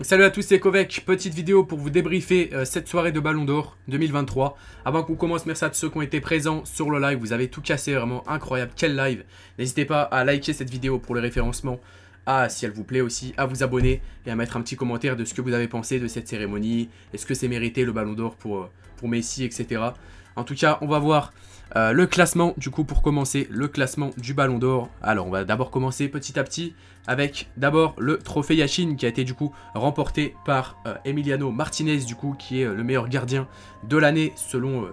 Salut à tous, c'est Kovek, petite vidéo pour vous débriefer cette soirée de Ballon d'Or 2023. Avant qu'on commence, merci à tous ceux qui ont été présents sur le live, vous avez tout cassé, vraiment incroyable, quel live. N'hésitez pas à liker cette vidéo pour le référencement, si elle vous plaît aussi, à vous abonner et à mettre un petit commentaire de ce que vous avez pensé de cette cérémonie. Est-ce que c'est mérité le Ballon d'Or pour Messi, etc. En tout cas, on va voir le classement, du coup, pour commencer, le classement du Ballon d'Or. Alors, on va d'abord commencer petit à petit avec d'abord le trophée Yashin qui a été du coup remporté par Emiliano Martinez, du coup, qui est le meilleur gardien de l'année selon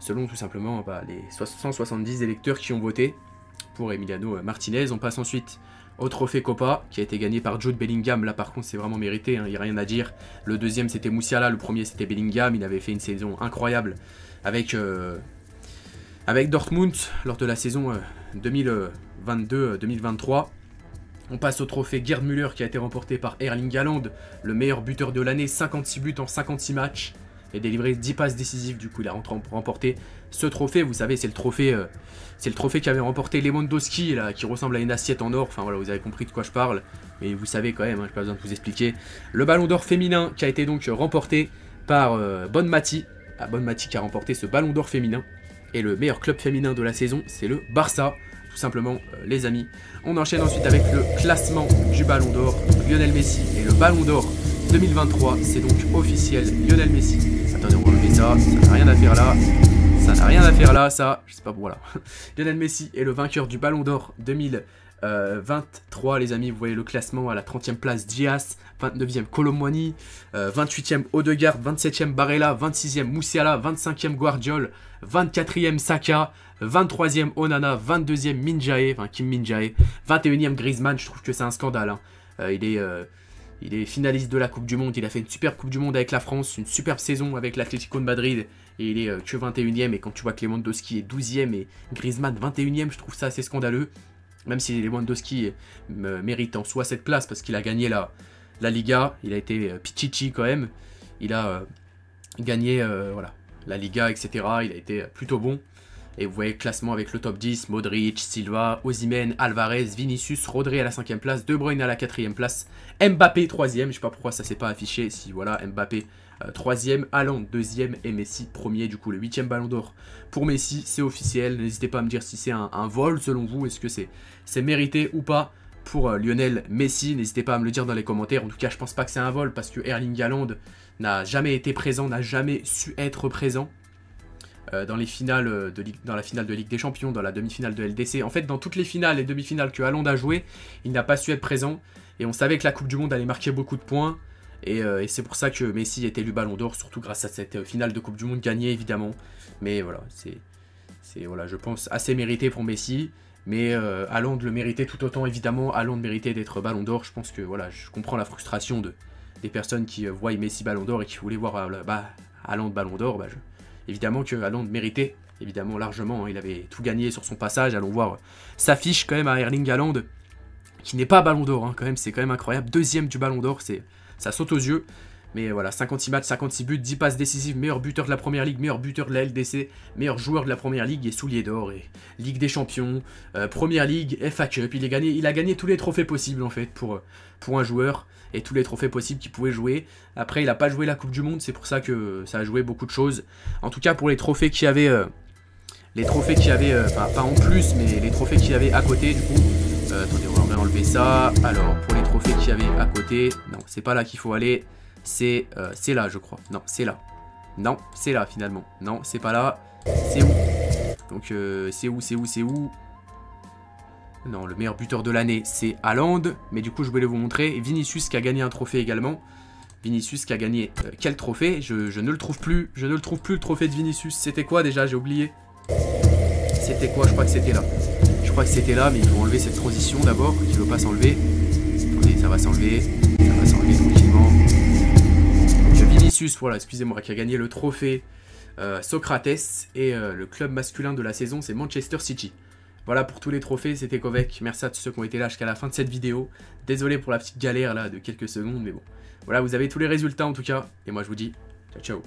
tout simplement les 170 électeurs qui ont voté pour Emiliano Martinez. On passe ensuite au trophée Copa qui a été gagné par Jude Bellingham. Là par contre c'est vraiment mérité, il n'y a rien à dire. Le deuxième c'était Musiala, le premier c'était Bellingham. Il avait fait une saison incroyable avec Dortmund lors de la saison 2022-2023. On passe au trophée Gerd Müller qui a été remporté par Erling Haaland, le meilleur buteur de l'année, 56 buts en 56 matchs et délivré 10 passes décisives. Du coup il a remporté ce trophée. Vous savez, c'est le trophée qu'avait remporté Lewandowski là, qui ressemble à une assiette en or. Enfin voilà, vous avez compris de quoi je parle, mais vous savez quand même, j'ai pas besoin de vous expliquer. Le Ballon d'Or féminin qui a été donc remporté par Bonmati. Bonmati qui a remporté ce Ballon d'Or féminin. Et le meilleur club féminin de la saison, c'est le Barça, tout simplement, les amis. On enchaîne ensuite avec le classement du Ballon d'Or. Lionel Messi et le Ballon d'Or 2023, c'est donc officiel, Lionel Messi. Attendez, on va enlever ça, ça n'a rien à faire là. Ça n'a rien à faire là, ça, je sais pas, voilà. Lionel Messi est le vainqueur du Ballon d'Or 2023, les amis. Vous voyez le classement à la 30e place, Diaz, 29e Colomboigny, 28e Odegaard, 27e Barella, 26e Musiala, 25e Guardiola, 24e Saka, 23e Onana, 22e Min-jae, enfin Kim Min-jae, 21e Griezmann. Je trouve que c'est un scandale, hein. Il est finaliste de la Coupe du Monde, il a fait une superbe Coupe du Monde avec la France, une superbe saison avec l'Atlético de Madrid, et il est que 21e, et quand tu vois que Lewandowski est 12e et Griezmann 21e, je trouve ça assez scandaleux, même si Lewandowski mérite en soi cette place, parce qu'il a gagné la Liga, il a été Pichichi quand même, il a gagné voilà, la Liga, etc., il a été plutôt bon. Et vous voyez le classement avec le top 10, Modric, Silva, Osimhen, Alvarez, Vinicius, Rodri à la 5e place, De Bruyne à la 4e place, Mbappé 3e, je sais pas pourquoi ça s'est pas affiché, si voilà, Mbappé 3e, Haaland 2e et Messi 1er, du coup le 8e Ballon d'Or pour Messi, c'est officiel. N'hésitez pas à me dire si c'est un vol selon vous, est-ce que c'est mérité ou pas pour Lionel Messi, n'hésitez pas à me le dire dans les commentaires. En tout cas je pense pas que c'est un vol parce que Erling Haaland n'a jamais été présent, n'a jamais su être présent. Dans la finale de Ligue des Champions, dans la demi-finale de LDC. En fait, dans toutes les finales et demi-finales que Haaland a joué, il n'a pas su être présent. Et on savait que la Coupe du Monde allait marquer beaucoup de points. Et c'est pour ça que Messi est élu Ballon d'Or, surtout grâce à cette finale de Coupe du Monde gagnée, évidemment. Mais voilà, c'est voilà, je pense, assez mérité pour Messi. Mais Haaland le méritait tout autant, évidemment. Haaland méritait d'être Ballon d'Or. Je pense que voilà, je comprends la frustration des personnes qui voient Messi Ballon d'Or et qui voulaient voir Haaland Ballon d'Or. Évidemment que Haaland méritait, évidemment largement, hein, il avait tout gagné sur son passage. Allons voir sa fiche quand même à Erling Haaland, qui n'est pas Ballon d'Or, hein, quand même, c'est quand même incroyable. Deuxième du Ballon d'Or, ça saute aux yeux. Mais voilà, 56 matchs, 56 buts, 10 passes décisives, meilleur buteur de la Première Ligue, meilleur buteur de la LDC, meilleur joueur de la Première Ligue et soulier d'or, et Ligue des Champions, Première Ligue, FA Cup. Il a gagné tous les trophées possibles en fait pour un joueur, et tous les trophées possibles qu'il pouvait jouer. Après, il n'a pas joué la Coupe du Monde, c'est pour ça que ça a joué beaucoup de choses. En tout cas, pour les trophées qu'il y avait, enfin pas en plus, mais les trophées qu'il y avait à côté, du coup. Attendez, on va enlever ça. Alors, pour les trophées qu'il y avait à côté, non, c'est pas là qu'il faut aller. C'est là, je crois. Non, c'est là. Non, c'est là, finalement. Non, c'est pas là. C'est où? Donc, c'est où? Non, le meilleur buteur de l'année, c'est Haaland. Mais du coup, je voulais vous montrer. Et Vinicius qui a gagné un trophée également. Vinicius qui a gagné quel trophée? Je ne le trouve plus. Je ne le trouve plus, le trophée de Vinicius. C'était quoi déjà? J'ai oublié. C'était quoi? Je crois que c'était là. Je crois que c'était là, mais il faut enlever cette transition d'abord, qui ne veut pas s'enlever. Attendez, ça va s'enlever. Ça va s'enlever tranquillement. Vinicius, voilà, excusez-moi, qui a gagné le trophée Socrates. Et le club masculin de la saison, c'est Manchester City. Voilà pour tous les trophées, c'était Kovek. Merci à tous ceux qui ont été là jusqu'à la fin de cette vidéo. Désolé pour la petite galère là de quelques secondes, mais bon. Voilà, vous avez tous les résultats en tout cas. Et moi je vous dis ciao ciao.